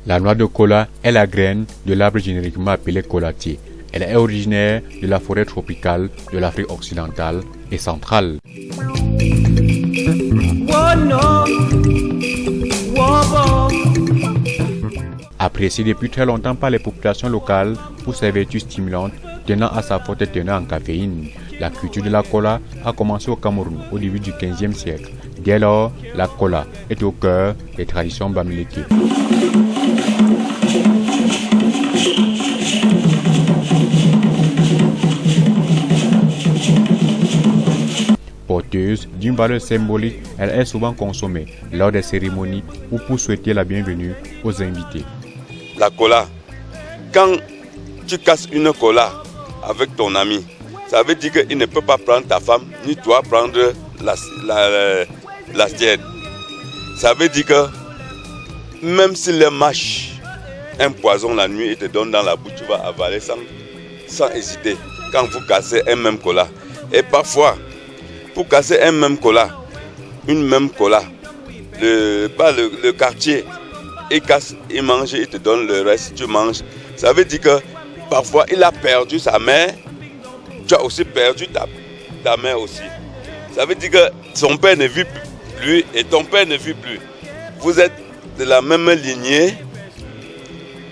La noix de cola est la graine de l'arbre génériquement appelé colatier. Elle est originaire de la forêt tropicale de l'Afrique occidentale et centrale. Appréciée depuis très longtemps par les populations locales pour ses vertus stimulantes tenant à sa forte teneur en caféine, la culture de la cola a commencé au Cameroun au début du XVe siècle. Dès lors, la cola est au cœur des traditions bamileke. Porteuse d'une valeur symbolique, elle est souvent consommée lors des cérémonies ou pour souhaiter la bienvenue aux invités. La cola, quand tu casses une cola avec ton ami, ça veut dire qu'il ne peut pas prendre ta femme, ni toi prendre la tienne. Ça veut dire que même s'il mâche un poison la nuit et te donne dans la bouche, tu vas avaler sans hésiter quand vous cassez un même cola. Et parfois, pour casser un même cola, une même cola, le quartier, il casse, il mange, il te donne le reste, tu manges. Ça veut dire que parfois il a perdu sa mère, tu as aussi perdu ta mère aussi. Ça veut dire que son père ne vit plus, lui et ton père ne vit plus. Vous êtes de la même lignée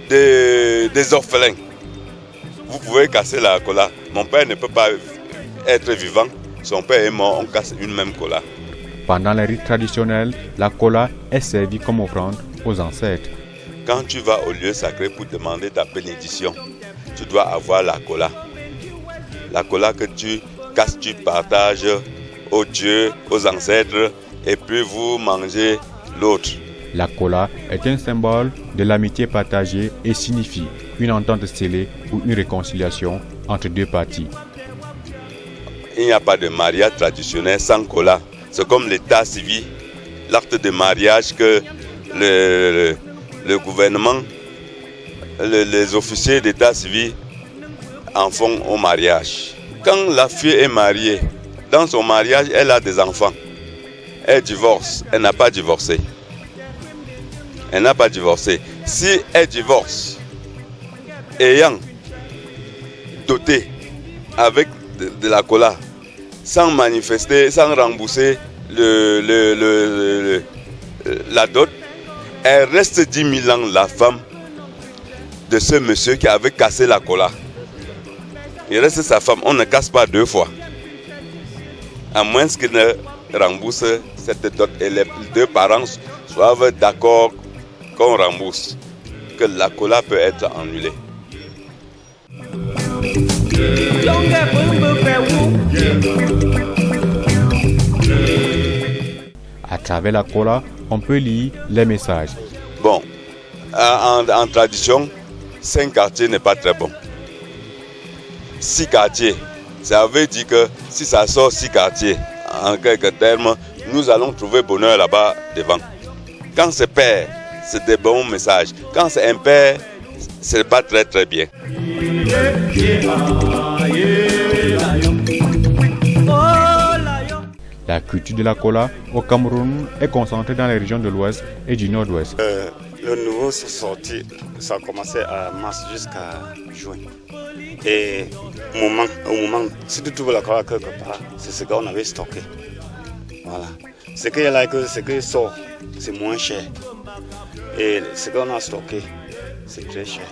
des orphelins. Vous pouvez casser la cola. Mon père ne peut pas être vivant. Son père est mort, on casse une même cola. Pendant les rites traditionnels, la cola est servie comme offrande aux ancêtres. Quand tu vas au lieu sacré pour demander ta bénédiction, tu dois avoir la cola. La cola que tu casses, tu partages aux dieux, aux ancêtres, et puis vous mangez l'autre. La cola est un symbole de l'amitié partagée et signifie une entente scellée ou une réconciliation entre deux parties. Il n'y a pas de mariage traditionnel sans cola. C'est comme l'état civil, l'acte de mariage que le gouvernement, les officiers d'état civil en font au mariage. Quand la fille est mariée, dans son mariage, elle a des enfants. Elle divorce, elle n'a pas divorcé. Elle n'a pas divorcé. Si elle divorce, ayant doté avec de la cola, sans manifester, sans rembourser la dot, elle reste 10 000 ans la femme de ce monsieur qui avait cassé la cola. Il reste sa femme, on ne casse pas deux fois. À moins qu'il ne rembourse cette dot et les deux parents soient d'accord qu'on rembourse, que la cola peut être annulée. À travers la cola, on peut lire les messages. Bon, en tradition, 5 quartiers n'est pas très bon. 6 quartiers, ça veut dire que si ça sort 6 quartiers, en quelques termes, nous allons trouver bonheur là-bas devant. Quand c'est pair, c'est des bons messages. Quand c'est impair, c'est pas très très bien. La culture de la cola au Cameroun est concentrée dans les régions de l'Ouest et du Nord-Ouest. Le nouveau sorti, ça a commencé à mars jusqu'à juin. Et au moment, si tu trouves la cola quelque part, c'est ce qu'on avait stocké. Voilà. Ce qu'il y a là, ce qui sort, c'est moins cher. Et ce qu'on a stocké, c'est très cher.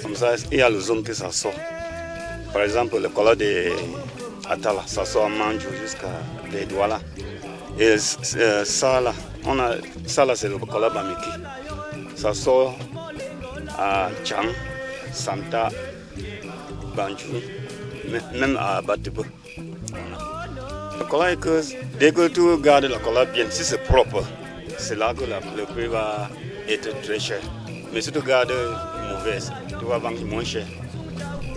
Comme ça, il y a les zones que ça sort. Par exemple, le cola de Atala, ça sort à Manjou jusqu'à les Douala. Et ça là, c'est le cola Bamiki. Ça sort à Tchang, Santa, Banjou, même à Batebo. Le cola est que dès que tu gardes le cola bien, si c'est propre, c'est là que le prix va être très cher. Mais si tu gardes mauvaise, tu vas vendre moins cher.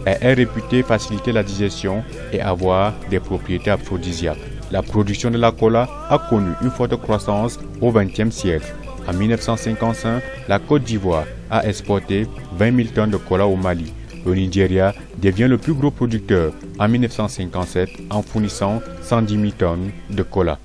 Elle est réputée faciliter la digestion et avoir des propriétés aphrodisiaques. La production de la cola a connu une forte croissance au XXe siècle. En 1955, la Côte d'Ivoire a exporté 20 000 tonnes de cola au Mali. Le Nigeria devient le plus gros producteur en 1957 en fournissant 110 000 tonnes de cola.